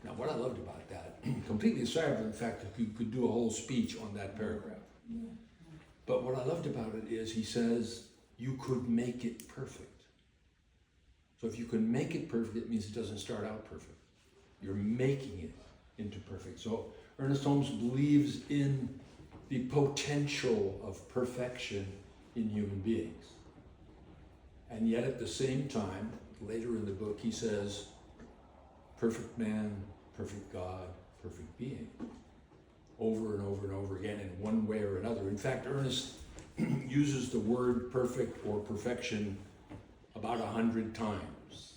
Now, what I loved about that, completely aside from the fact that you could do a whole speech on that paragraph, but what I loved about it is he says, you could make it perfect. So if you can make it perfect, it means it doesn't start out perfect. You're making it into perfect. So Ernest Holmes believes in the potential of perfection in human beings. And yet at the same time, later in the book, he says, perfect man, perfect God, perfect being. Over and over and over again in one way or another. In fact, Ernest uses the word perfect or perfection about 100 times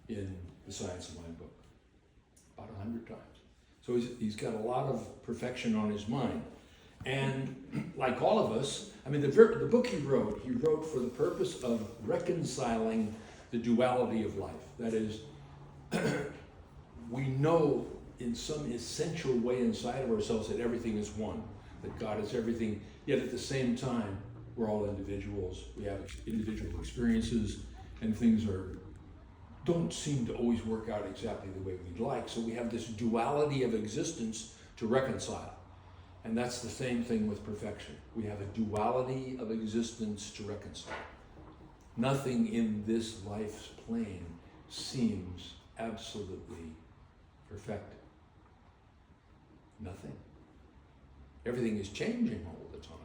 in the Science of Mind book. About 100 times. So he's got a lot of perfection on his mind. And like all of us, I mean, the book he wrote for the purpose of reconciling the duality of life. That is, we know in some essential way inside of ourselves that everything is one, that God is everything, yet at the same time, we're all individuals. We have individual experiences, and things don't seem to always work out exactly the way we'd like. So we have this duality of existence to reconcile. And that's the same thing with perfection. We have a duality of existence to reconcile. Nothing in this life's plane seems absolutely perfect. Nothing. Everything is changing all the time.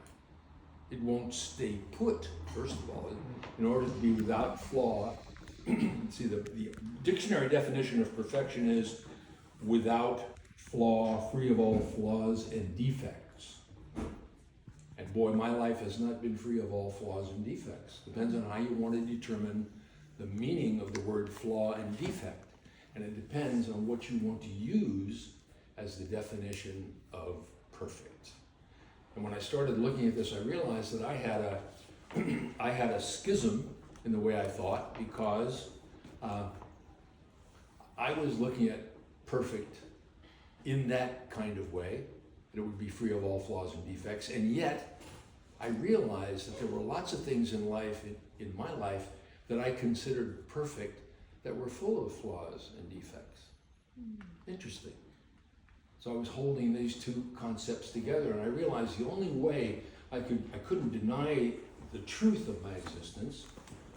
It won't stay put, first of all. In order to be without flaw, see, the dictionary definition of perfection is without flaw, free of all flaws and defects. And boy, my life has not been free of all flaws and defects. Depends on how you want to determine the meaning of the word flaw and defect. And it depends on what you want to use as the definition of perfect. And when I started looking at this, I realized that I had a schism in the way I thought, because I was looking at perfect in that kind of way, that it would be free of all flaws and defects, and yet I realized that there were lots of things in life, in my life, that I considered perfect that were full of flaws and defects. Interesting. So I was holding these two concepts together, and I realized the only way I couldn't deny the truth of my existence,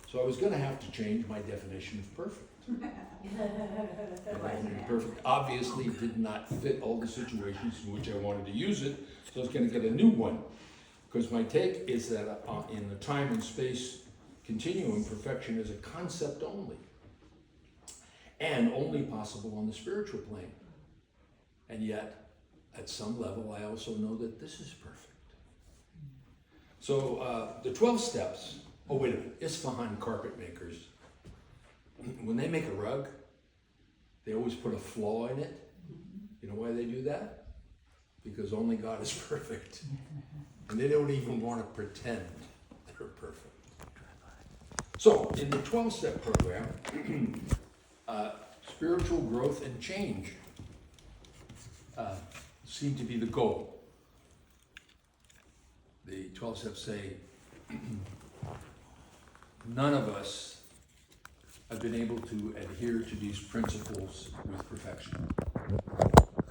so I was going to have to change my definition of perfect. My definition of perfect obviously did not fit all the situations in which I wanted to use it, so I was going to get a new one. Because my take is that in the time and space continuum, perfection is a concept only, and only possible on the spiritual plane. And yet, at some level, I also know that this is perfect. So the 12 steps, oh wait a minute, Isfahan carpet makers, when they make a rug, they always put a flaw in it. You know why they do that? Because only God is perfect. And they don't even want to pretend they're perfect. So, in the 12-step program, spiritual growth and change seem to be the goal. The 12 steps say, none of us have been able to adhere to these principles with perfection.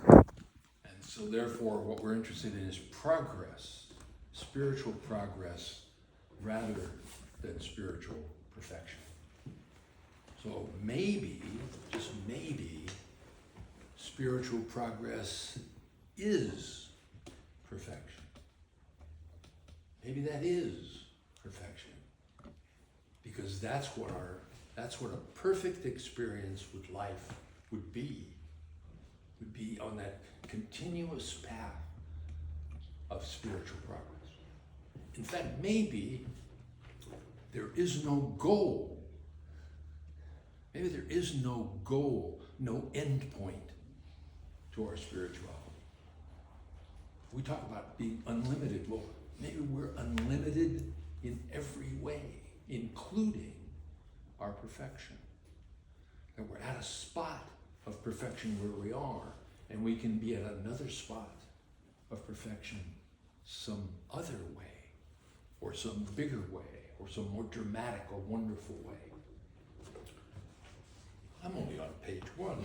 And so therefore, what we're interested in is progress, spiritual progress, rather than spiritual perfection. So maybe, just maybe, spiritual progress is perfection. Maybe that is perfection, because that's what a perfect experience with life would be on that continuous path of spiritual progress. In fact, maybe there is no goal. Maybe there is no goal, no end point to our spirituality. We talk about being unlimited. Well, maybe we're unlimited in every way, including our perfection. That we're at a spot of perfection where we are, and we can be at another spot of perfection some other way, or some bigger way, or some more dramatic or wonderful way. I'm only on page 1.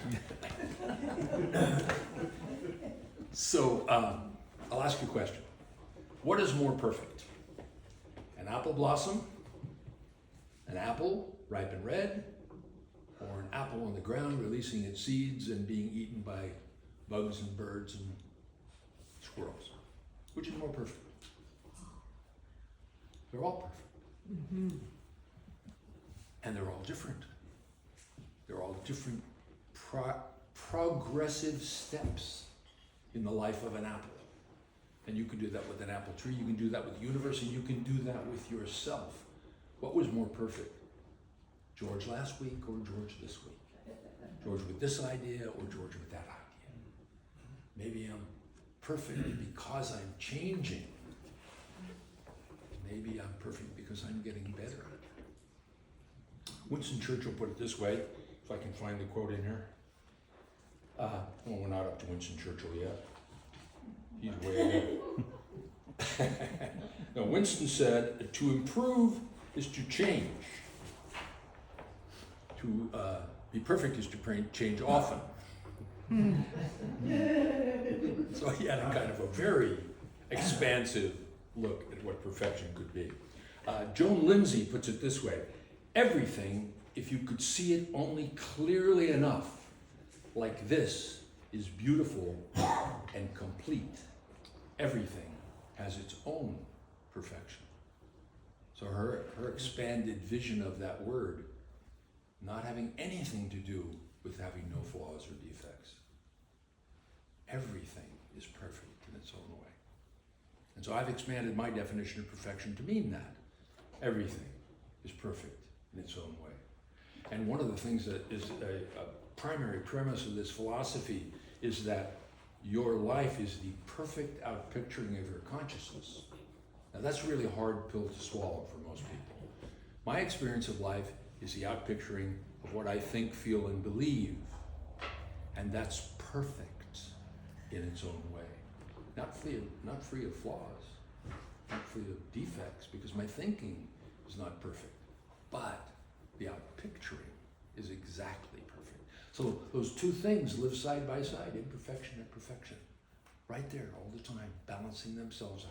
So I'll ask you a question. What is more perfect? An apple blossom, an apple ripe and red, or an apple on the ground releasing its seeds and being eaten by bugs and birds and squirrels? Which is more perfect? They're all perfect. Mm-hmm. And they're all different. They're all different progressive steps in the life of an apple. And you can do that with an apple tree, you can do that with the universe, and you can do that with yourself. What was more perfect? George last week or George this week? George with this idea or George with that idea? Maybe I'm perfect because I'm changing. Maybe I'm perfect because I'm getting better. Winston Churchill put it this way, if I can find the quote in here. Well, we're not up to Winston Churchill yet. He's way ahead. No, Winston said, to improve is to change. To be perfect is to change often. So he had a kind of a very expansive look at what perfection could be. Joan Lindsay puts it this way: everything, if you could see it only clearly enough, like this, is beautiful and complete. Everything has its own perfection. So her expanded vision of that word, not having anything to do with having no flaws or defects. Everything is perfect in its own way. And so I've expanded my definition of perfection to mean that. Everything is perfect in its own way. And one of the things that is a primary premise of this philosophy is that your life is the perfect outpicturing of your consciousness. Now that's a really hard pill to swallow for most people. My experience of life is the outpicturing of what I think, feel, and believe. And that's perfect in its own way. Not free of flaws, not free of defects, because my thinking is not perfect. But the outpicturing is exactly perfect. So those two things live side by side, imperfection and perfection, right there all the time, balancing themselves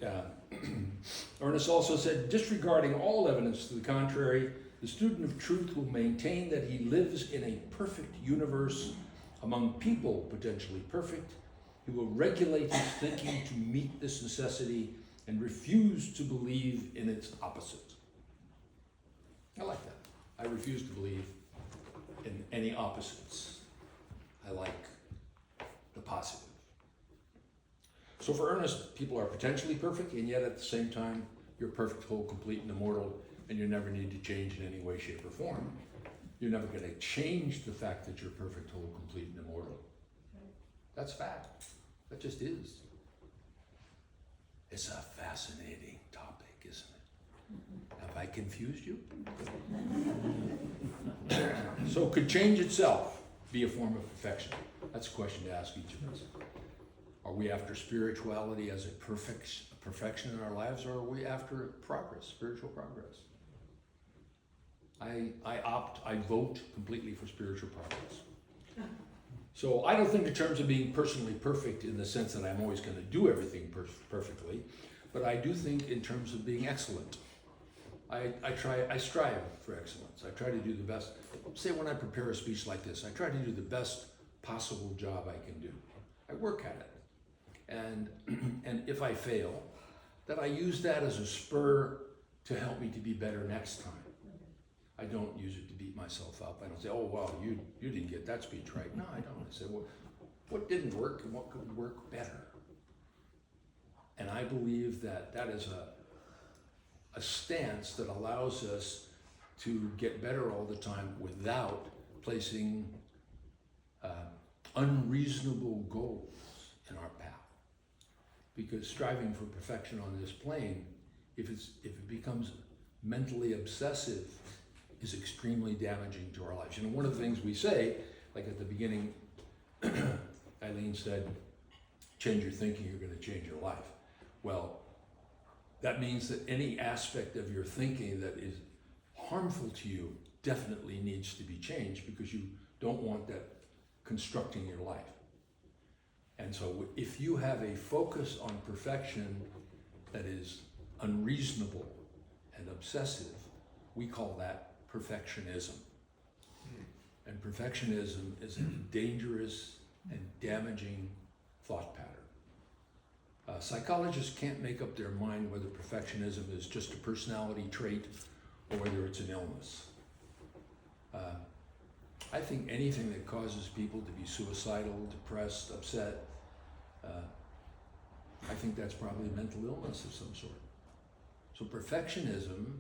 out. Ernest also said, disregarding all evidence to the contrary, the student of truth will maintain that he lives in a perfect universe among people potentially perfect. He will regulate his thinking to meet this necessity and refuse to believe in its opposite. I like that. I refuse to believe in any opposites. I like the positive. So for Ernest, people are potentially perfect, and yet at the same time, you're perfect, whole, complete, and immortal, and you never need to change in any way, shape, or form. You're never going to change the fact that you're perfect, whole, complete, and immortal. That's fact. That just is. It's a fascinating topic, isn't it? Have I confused you? So could change itself be a form of perfection? That's a question to ask each of us. Are we after spirituality as a perfection in our lives, or are we after progress, spiritual progress? I vote completely for spiritual progress. So I don't think in terms of being personally perfect in the sense that I'm always going to do everything perfectly, but I do think in terms of being excellent. I strive for excellence. I try to do the best. Say when I prepare a speech like this, I try to do the best possible job I can do. I work at it. And if I fail, that I use that as a spur to help me to be better next time. I don't use it to beat myself up. I don't say, oh, well, you didn't get that speech right. No, I don't. I say, well, what didn't work and what could work better? And I believe that that is a stance that allows us to get better all the time without placing unreasonable goals in our path. Because striving for perfection on this plane, if it becomes mentally obsessive, is extremely damaging to our lives. You know, one of the things we say, like at the beginning, Eileen said, change your thinking, you're going to change your life. Well, that means that any aspect of your thinking that is harmful to you definitely needs to be changed, because you don't want that constructing your life. And so if you have a focus on perfection that is unreasonable and obsessive, we call that perfectionism. And perfectionism is a dangerous and damaging thought pattern. Psychologists can't make up their mind whether perfectionism is just a personality trait or whether it's an illness. I think anything that causes people to be suicidal, depressed, upset, I think that's probably a mental illness of some sort. So perfectionism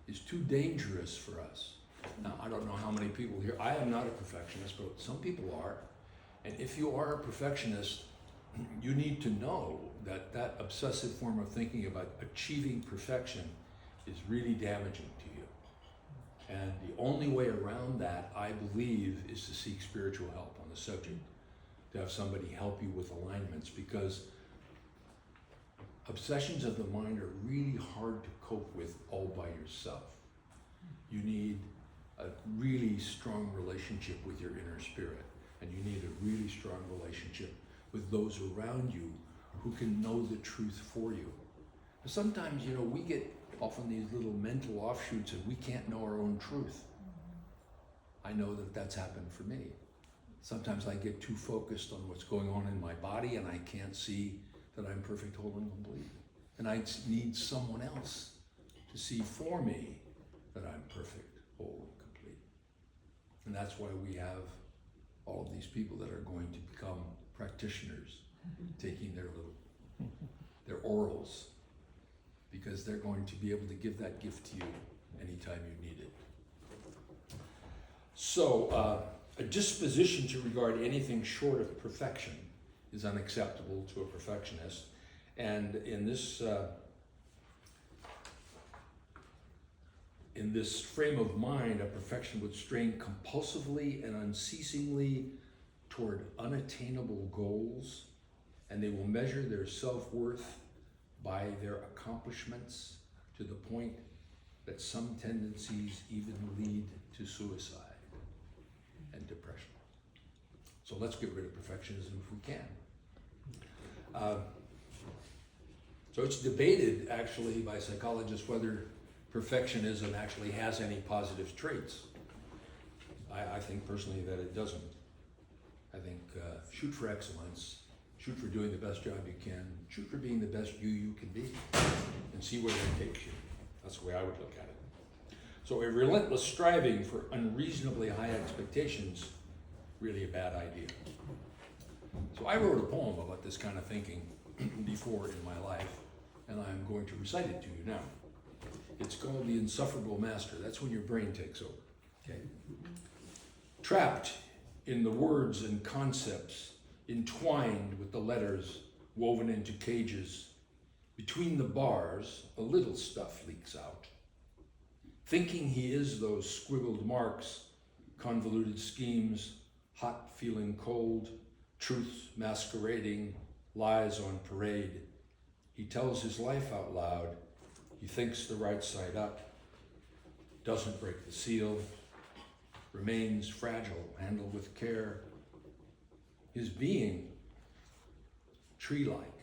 is too dangerous for us. Now, I don't know how many people here, I am not a perfectionist, but some people are. And if you are a perfectionist, you need to know that that obsessive form of thinking about achieving perfection is really damaging to you. And the only way around that, I believe, is to seek spiritual help on the subject, to have somebody help you with alignments, because obsessions of the mind are really hard to cope with all by yourself. You need a really strong relationship with your inner spirit, and you need a really strong relationship with those around you who can know the truth for you. Sometimes, we get off on these little mental offshoots and we can't know our own truth. I know that that's happened for me. Sometimes I get too focused on what's going on in my body and I can't see that I'm perfect, whole, and complete. And I need someone else to see for me that I'm perfect, whole, and complete. And that's why we have all of these people that are going to become practitioners, taking their orals, because they're going to be able to give that gift to you anytime you need it. So a disposition to regard anything short of perfection is unacceptable to a perfectionist. And in this frame of mind, a perfection would strain compulsively and unceasingly toward unattainable goals, and they will measure their self-worth by their accomplishments to the point that some tendencies even lead to suicide and depression. So let's get rid of perfectionism if we can. So it's debated actually by psychologists whether perfectionism actually has any positive traits. I think personally that it doesn't. I think shoot for excellence, shoot for doing the best job you can, shoot for being the best you can be, and see where that takes you. That's the way I would look at it. So a relentless striving for unreasonably high expectations, really a bad idea. So I wrote a poem about this kind of thinking before in my life, and I'm going to recite it to you now. It's called The Insufferable Master. That's when your brain takes over. Okay. Trapped in the words and concepts, entwined with the letters woven into cages, between the bars, a little stuff leaks out. Thinking he is those squiggled marks, convoluted schemes, hot feeling cold, truths masquerading, lies on parade. He tells his life out loud. He thinks the right side up, doesn't break the seal, remains fragile, handled with care. His being, tree-like,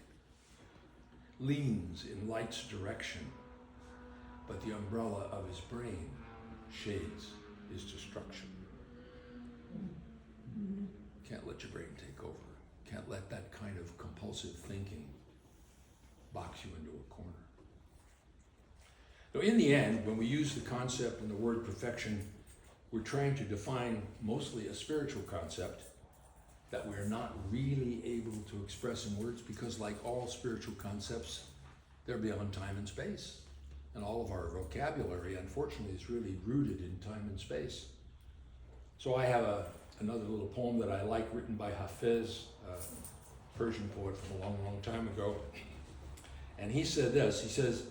leans in light's direction, but the umbrella of his brain shades his destruction. Can't let your brain take over. Can't let that kind of compulsive thinking box you into a corner. So in the end, when we use the concept and the word perfection, we're trying to define mostly a spiritual concept that we're not really able to express in words, because like all spiritual concepts, they're beyond time and space. And all of our vocabulary, unfortunately, is really rooted in time and space. So I have another little poem that I like, written by Hafiz, a Persian poet from a long, long time ago. And he said this, he says,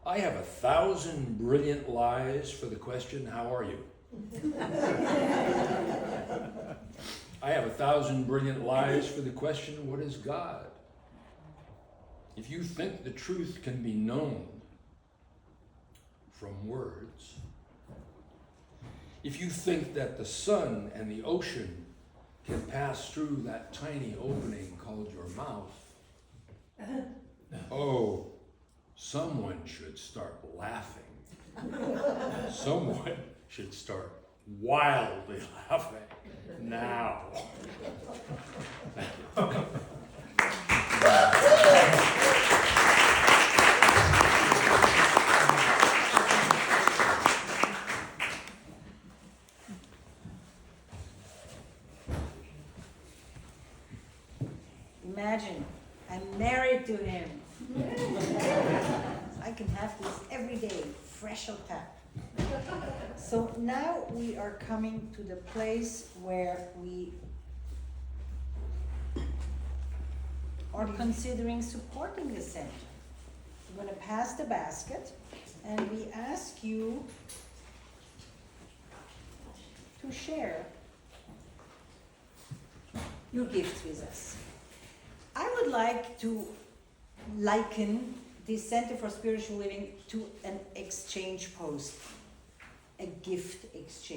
"I have 1,000 brilliant lies for the question, how are you?" I have 1,000 brilliant lies for the question, what is God? If you think the truth can be known from words, if you think that the sun and the ocean can pass through that tiny opening called your mouth, oh, someone should start laughing. Someone should start wildly laughing now. Imagine, I'm married to him. I can have this every day, fresh on tap. So now we are coming to the place where we are considering supporting the center. We're gonna pass the basket and we ask you to share your gifts with us. I would like to liken the Center for Spiritual Living to an exchange post, a gift exchange.